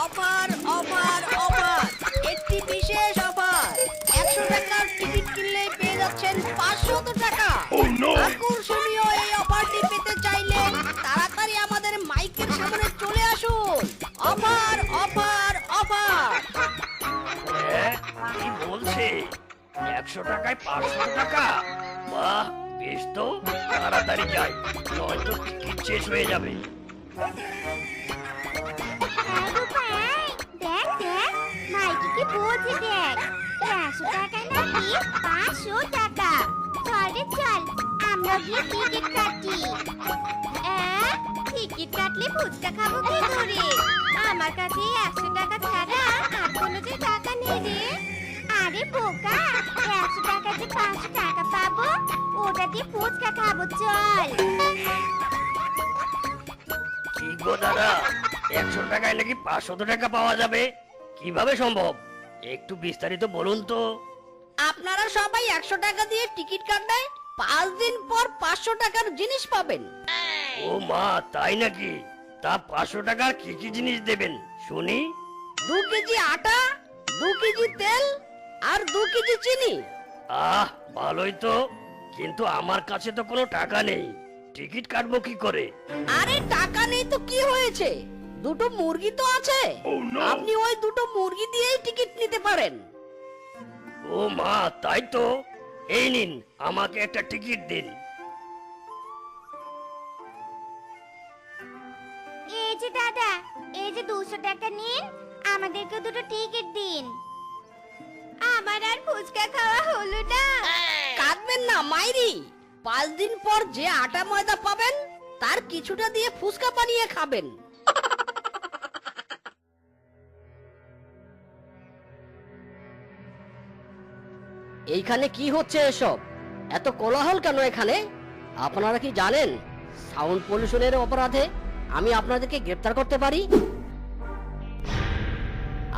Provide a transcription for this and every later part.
Offer offer offer, একটি বিশেষ offer. 100 টাকার টিকিট কিনলে পেয়ে যাচ্ছেন 500 টাকা। আকর্ষণীয় এই অফারটি পেতে চাইলে তাড়াতাড়ি আমাদের মাইকের সামনে চলে আসুন। Offer offer offer. কি বলছে? 100 টাকায় 500 টাকা? বাহ, বেশ তো, তাড়াতাড়ি যাই, নয়তো টিকিট শেষ হয়ে যাবে। দেখ দেখ, মাইকে কি বলছে দেখ, 100 টাকা নাকি 500 টাকা। চল রে চল, আমরা গিয়ে টিকিট কাটি। টিকিট কাটলে ফুচকা খাবো কি করে? আমার কাছে 100 টাকা ছাড়া আর কোনো যে টাকা নেই রে। আরে বোকা, 100 টাকাতে 500 টাকা পাবো, ওটা দিয়ে ফুচকা খাবো, চল। কি গো দাদা, 100 টাকায় নাকি 500 টাকা পাওয়া যাবে? কিভাবে সম্ভব? একটু বিস্তারিত বলুন তো। আপনারা সবাই 100 টাকা দিয়ে টিকিট কাটলে 5 দিন পর 500 টাকার জিনিস পাবেন। ও মা, তাই নাকি? তা 500 টাকার কি কি জিনিস দেবেন শুনি? 2 কেজি আটা, 2 কেজি তেল আর 2 কেজি চিনি। আহ, ভালোই তো, কিন্তু আমার কাছে তো কোনো টাকা নেই, টিকিট কাটবো কি করে? আরে টাকা নেই তো কি হয়েছে, দুটো মুরগি তো আছে। আপনি ওই দুটো মুরগি দিয়েই টিকিট নিতে পারেন। ও মা, তাই তো, এই নিন, আমাকে একটা টিকিট দিন। এই যে দাদা, এই যে 200 টাকা নিন, আমাদেরকে দুটো টিকিট দিন। আমার আর ফুচকা খাওয়া হলো না। কাঁদবেন না মাইরি, 5 দিন পর যে আটা ময়দা পাবেন তার কিছুটা দিয়ে ফুচকা বানিয়ে খাবেন। এইখানে কি হচ্ছে এসব? এত কোলাহল কেন এখানে? আপনারা কি জানেন সাউন্ড পলিউশনের অপরাধে আমি আপনাদেরকে গ্রেফতার করতে পারি?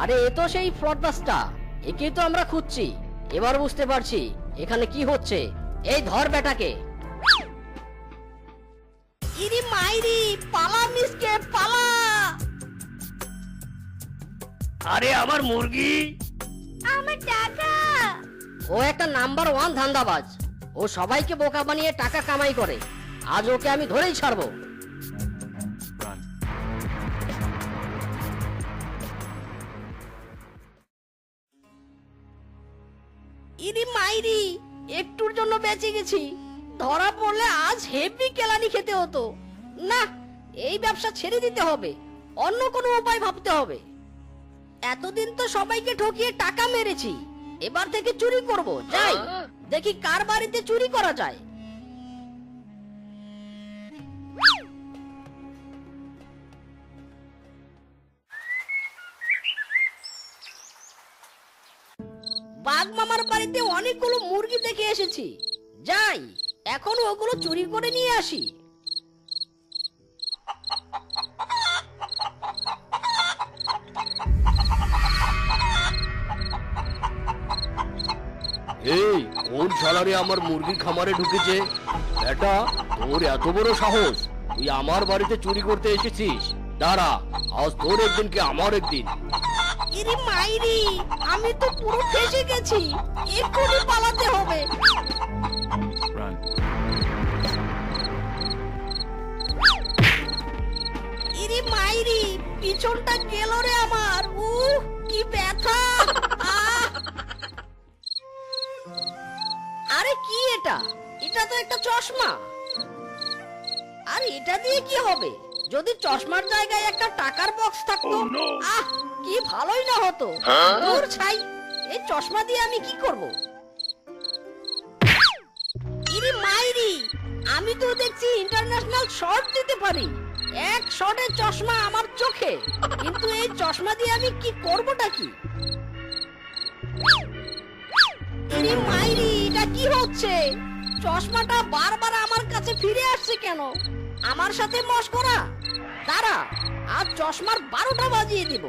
আরে এ তো সেই ফ্লডবাসটা, একেই তো আমরা খুঁজছি। এবার বুঝতে পারছি এখানে কি হচ্ছে। এই ধর বেটাকে। ইরি মাইরি, পালা মিসকে পালা। আরে আমার মুরগি! আমার টাকা। ও একটা নাম্বার 1 ধান্দাবাজ। ও সবাইকে বোকা বানিয়ে টাকা কামাই করে। আজ ওকে আমি ধরেই ছাড়বো। ইরি মাইরি, একটুর জন্য বেঁচে গেছি। ধরা পড়লে আজ হেভি কেলানি খেতে হতো। না, এই ব্যবসা ছেড়ে দিতে হবে, অন্য কোনো উপায় ভাবতে হবে। এতদিন তো সবাইকে ঠকিয়ে টাকা মেরেছি, এবার থেকে চুরি করব। যাই দেখি কার বাড়িতে চুরি করা যায়। বাঘ মামার বাড়িতে অনেকগুলো মুরগি দেখে এসেছি। যাই এখন ওগুলো চুরি করে নিয়ে আসি। এই কোন শালারে আমার মুরগির খামারে ঢুকেছে? বেটা, তোর এত বড় সাহস, তুই আমার বাড়িতে চুরি করতে এসেছিস? দাঁড়া, আজ তোর একদিন কি আমার একদিন। ইরি মাইরি, আমি তো পুরো ফেসে গেছি, এক্ষুনি পালাতে হবে। ইরি মাইরি, পিছনটা গেল রে আমার। কি ব্যথা! আহ! আরে কি এটা? এটা তো একটা চশমা। আর এটা দিয়ে কি হবে? যদি চশমার জায়গায় একটা টাকার বক্স থাকতো, আহ কি ভালোই না হতো। দূর ছাই, এই চশমা দিয়ে আমি কি করব? ইরি মাইরি, আমি তো দেখছি ইন্টারন্যাশনাল শট দিতে পারি। এক শটে চশমা আমার চোখে, কিন্তু এই চশমা দিয়ে আমি কি করবটা কি? ইরি মাইরি, এটা কি হচ্ছে? চশমাটা বারবার আমার কাছে ফিরে আসছে কেন? আমার সাথে মশকরা? দাঁড়া, আজ চশমার 12টা বাজিয়ে দিব।